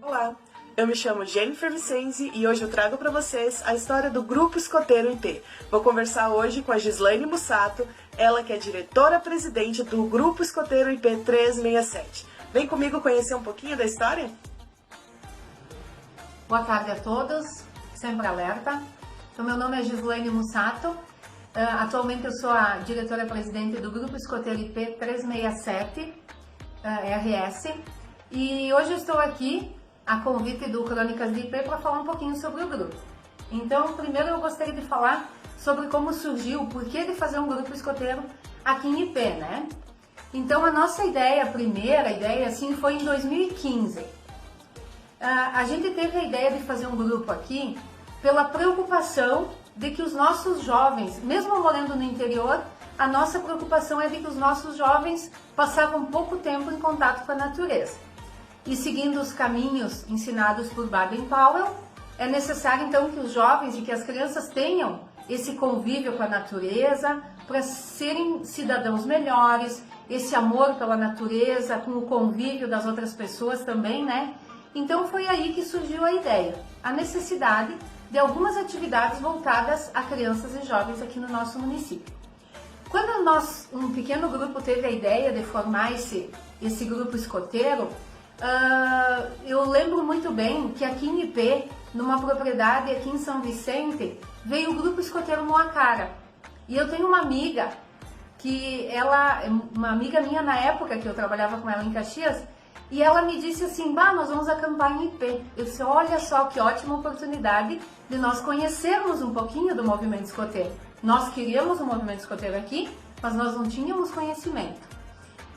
Olá, eu me chamo Jennifer Vicenzi e hoje eu trago para vocês a história do Grupo Escoteiro IP. Vou conversar hoje com a Gislaine Mussato, ela que é diretora-presidente do Grupo Escoteiro IP 367. Vem comigo conhecer um pouquinho da história? Boa tarde a todos, sempre alerta. Então, meu nome é Gislaine Mussato, atualmente eu sou a diretora-presidente do Grupo Escoteiro IP 367, RS, e hoje eu estou aqui a convite do Crônicas de IP para falar um pouquinho sobre o grupo. Então, primeiro eu gostaria de falar sobre como surgiu, o porquê de fazer um grupo escoteiro aqui em IP, né? Então, a nossa ideia, a primeira ideia, assim, foi em 2015. A gente teve a ideia de fazer um grupo aqui pela preocupação de que os nossos jovens, mesmo morando no interior, a nossa preocupação é de que os nossos jovens passavam pouco tempo em contato com a natureza. E seguindo os caminhos ensinados por Baden-Powell, é necessário então que os jovens e que as crianças tenham esse convívio com a natureza para serem cidadãos melhores, esse amor pela natureza, com o convívio das outras pessoas também, né? Então foi aí que surgiu a ideia, a necessidade de algumas atividades voltadas a crianças e jovens aqui no nosso município. Quando um pequeno grupo teve a ideia de formar esse grupo escoteiro, eu lembro muito bem que aqui em IP, numa propriedade aqui em São Vicente, veio o Grupo Escoteiro Moacara. E eu tenho uma amiga, uma amiga minha na época que eu trabalhava com ela em Caxias, e ela me disse assim, nós vamos acampar em IP. Eu disse, olha só que ótima oportunidade de nós conhecermos um pouquinho do movimento escoteiro. Nós queríamos o movimento escoteiro aqui, mas nós não tínhamos conhecimento.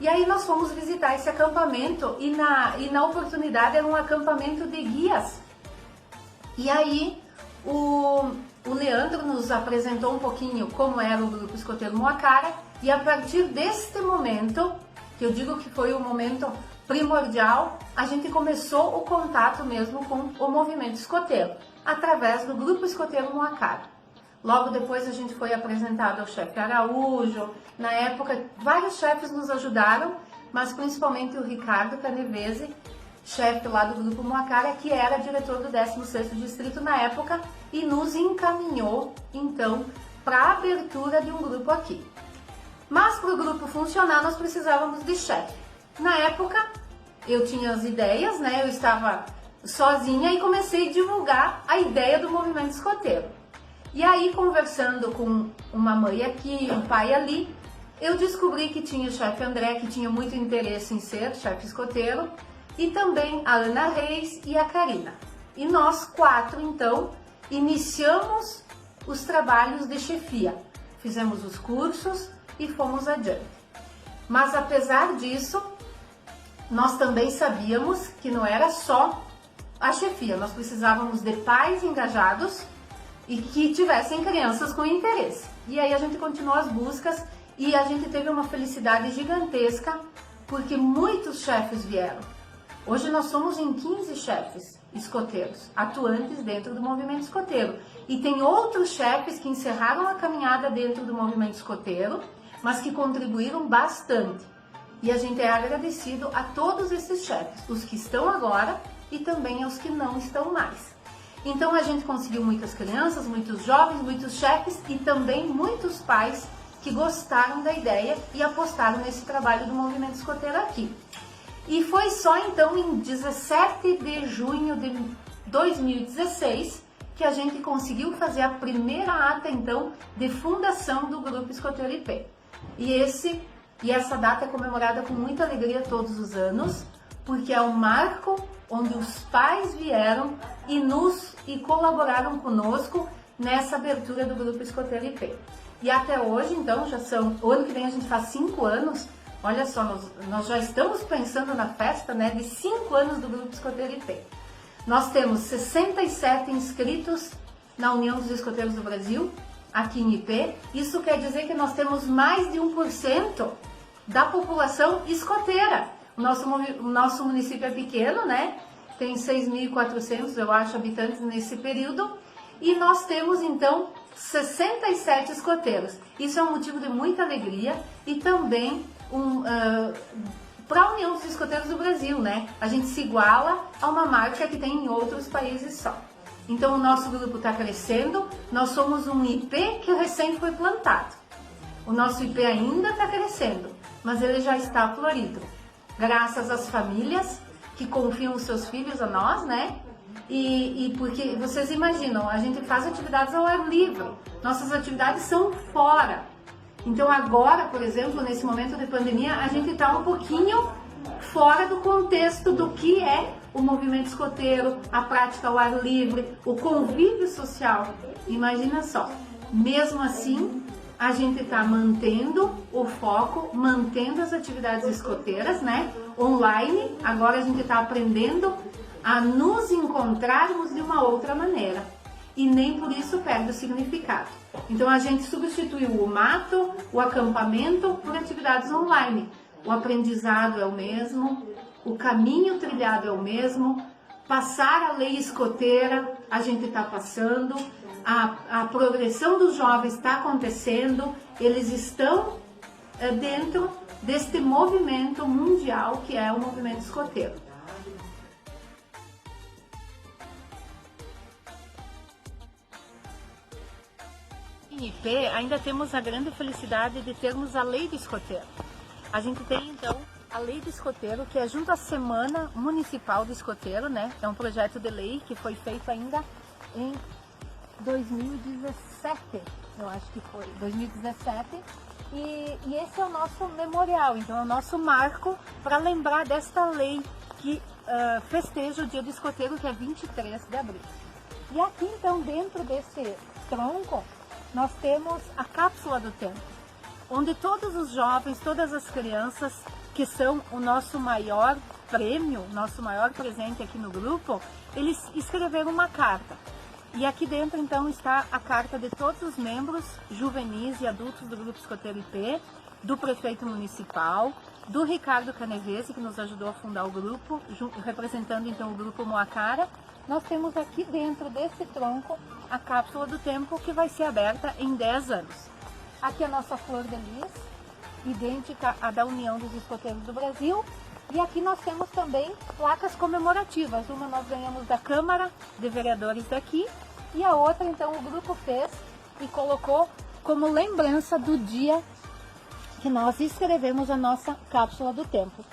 E aí nós fomos visitar esse acampamento e na oportunidade era um acampamento de guias. E aí o Leandro nos apresentou um pouquinho como era o Grupo Escoteiro Moacara e a partir deste momento, que eu digo que foi o momento primordial, a gente começou o contato mesmo com o movimento escoteiro, através do Grupo Escoteiro Moacara. Logo depois a gente foi apresentado ao chefe Araújo, na época vários chefes nos ajudaram, mas principalmente o Ricardo Canevese, chefe lá do Grupo Moacara, que era diretor do 16º Distrito na época e nos encaminhou então para a abertura de um grupo aqui. Mas para o grupo funcionar nós precisávamos de chefe. Na época eu tinha as ideias, né? Eu estava sozinha e comecei a divulgar a ideia do movimento escoteiro. E aí, conversando com uma mãe aqui, um pai ali, eu descobri que tinha o chefe André, que tinha muito interesse em ser chefe escoteiro, e também a Ana Reis e a Karina. E nós quatro, então, iniciamos os trabalhos de chefia. Fizemos os cursos e fomos adiante. Mas, apesar disso, nós também sabíamos que não era só a chefia, nós precisávamos de pais engajados e que tivessem crianças com interesse. E aí a gente continuou as buscas e a gente teve uma felicidade gigantesca porque muitos chefes vieram. Hoje nós somos em 15 chefes escoteiros, atuantes dentro do movimento escoteiro. E tem outros chefes que encerraram a caminhada dentro do movimento escoteiro, mas que contribuíram bastante. E a gente é agradecido a todos esses chefes, os que estão agora e também aos que não estão mais. Então a gente conseguiu muitas crianças, muitos jovens, muitos chefes e também muitos pais que gostaram da ideia e apostaram nesse trabalho do movimento escoteiro aqui. E foi só então em 17 de junho de 2016 que a gente conseguiu fazer a primeira ata então de fundação do Grupo Escoteiro IP. E essa data é comemorada com muita alegria todos os anos, porque é um marco onde os pais vieram e colaboraram conosco nessa abertura do Grupo Escoteiro IP. E até hoje, então, o ano que vem a gente faz 5 anos, olha só, nós já estamos pensando na festa, né, de 5 anos do Grupo Escoteiro IP. Nós temos 67 inscritos na União dos Escoteiros do Brasil, aqui em IP. Isso quer dizer que nós temos mais de 1% da população escoteira. O nosso município é pequeno, né? Tem 6.400, eu acho, habitantes nesse período. E nós temos, então, 67 escoteiros. Isso é um motivo de muita alegria e também para a União dos Escoteiros do Brasil, né? A gente se iguala a uma marca que tem em outros países só. Então o nosso grupo está crescendo, nós somos um IP que recém foi plantado. O nosso IP ainda está crescendo, mas ele já está florido. Graças às famílias que confiam os seus filhos a nós, né? E porque vocês imaginam, a gente faz atividades ao ar livre, nossas atividades são fora. Então agora, por exemplo, nesse momento de pandemia, a gente está um pouquinho fora do contexto do que é o movimento escoteiro, a prática ao ar livre, o convívio social. Imagina só, mesmo assim, a gente está mantendo o foco, mantendo as atividades escoteiras, né? Online, agora a gente está aprendendo a nos encontrarmos de uma outra maneira. E nem por isso perde o significado. Então a gente substituiu o mato, o acampamento por atividades online. O aprendizado é o mesmo, o caminho trilhado é o mesmo, passar a lei escoteira a gente está passando, a progressão dos jovens está acontecendo, eles estão dentro deste movimento mundial que é o movimento escoteiro. Em IP ainda temos a grande felicidade de termos a lei do escoteiro. A gente tem então a lei do escoteiro, que é junto à Semana Municipal do Escoteiro, né? É um projeto de lei que foi feito ainda em 2017, eu acho que foi, 2017. E esse é o nosso memorial, então é o nosso marco para lembrar desta lei que festeja o Dia do Escoteiro, que é 23 de abril. E aqui então, dentro desse tronco, nós temos a cápsula do tempo, onde todos os jovens, todas as crianças, que são o nosso maior prêmio, nosso maior presente aqui no grupo, eles escreveram uma carta. E aqui dentro então está a carta de todos os membros juvenis e adultos do Grupo Escoteiro IP, do prefeito municipal, do Ricardo Canevese, que nos ajudou a fundar o grupo, representando então o Grupo Moacara. Nós temos aqui dentro desse tronco a cápsula do tempo, que vai ser aberta em 10 anos. Aqui a nossa flor de lis, idêntica à da União dos Escoteiros do Brasil. E aqui nós temos também placas comemorativas. Uma nós ganhamos da Câmara de Vereadores daqui e a outra então o grupo fez e colocou como lembrança do dia que nós escrevemos a nossa cápsula do tempo.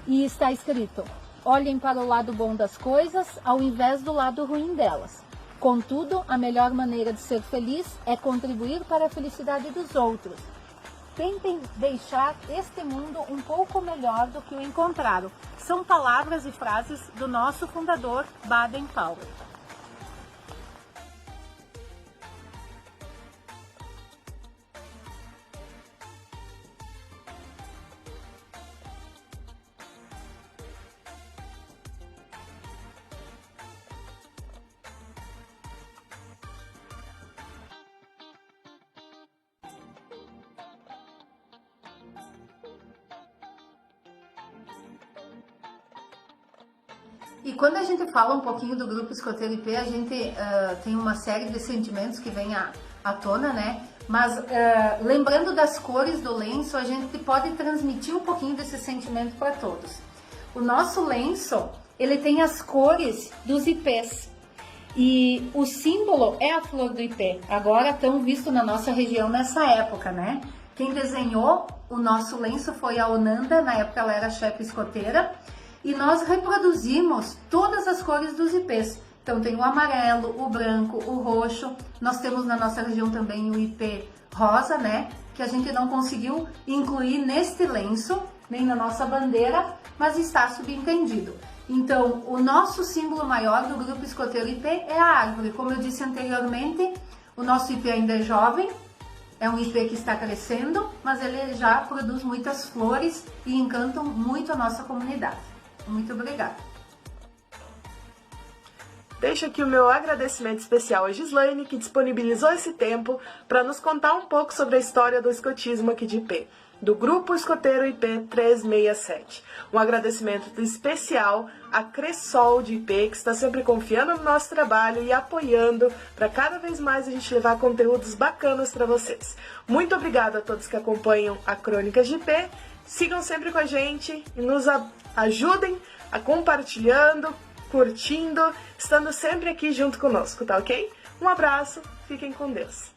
E está escrito: olhem para o lado bom das coisas ao invés do lado ruim delas. Contudo, a melhor maneira de ser feliz é contribuir para a felicidade dos outros. Tentem deixar este mundo um pouco melhor do que o encontraram. São palavras e frases do nosso fundador, Baden Powell. E quando a gente fala um pouquinho do Grupo Escoteiro IP, a gente tem uma série de sentimentos que vem à tona, né? Mas lembrando das cores do lenço, a gente pode transmitir um pouquinho desse sentimento para todos. O nosso lenço, ele tem as cores dos IPs. E o símbolo é a flor do IP, agora tão visto na nossa região nessa época, né? Quem desenhou o nosso lenço foi a Onanda, na época ela era chefe escoteira. E nós reproduzimos todas as cores dos IPs. Então tem o amarelo, o branco, o roxo. Nós temos na nossa região também o IP rosa, né? Que a gente não conseguiu incluir neste lenço, nem na nossa bandeira, mas está subentendido. Então o nosso símbolo maior do Grupo Escoteiro IP é a árvore. Como eu disse anteriormente, o nosso IP ainda é jovem. É um IP que está crescendo, mas ele já produz muitas flores e encantam muito a nossa comunidade. Muito obrigada. Deixo aqui o meu agradecimento especial a Gislaine, que disponibilizou esse tempo para nos contar um pouco sobre a história do escotismo aqui de IP, do Grupo Escoteiro IP 367. Um agradecimento especial à Cressol de IP, que está sempre confiando no nosso trabalho e apoiando para cada vez mais a gente levar conteúdos bacanas para vocês. Muito obrigada a todos que acompanham a Crônicas de IP. Sigam sempre com a gente e nos ajudem a compartilhando, curtindo, estando sempre aqui junto conosco, tá ok? Um abraço, fiquem com Deus.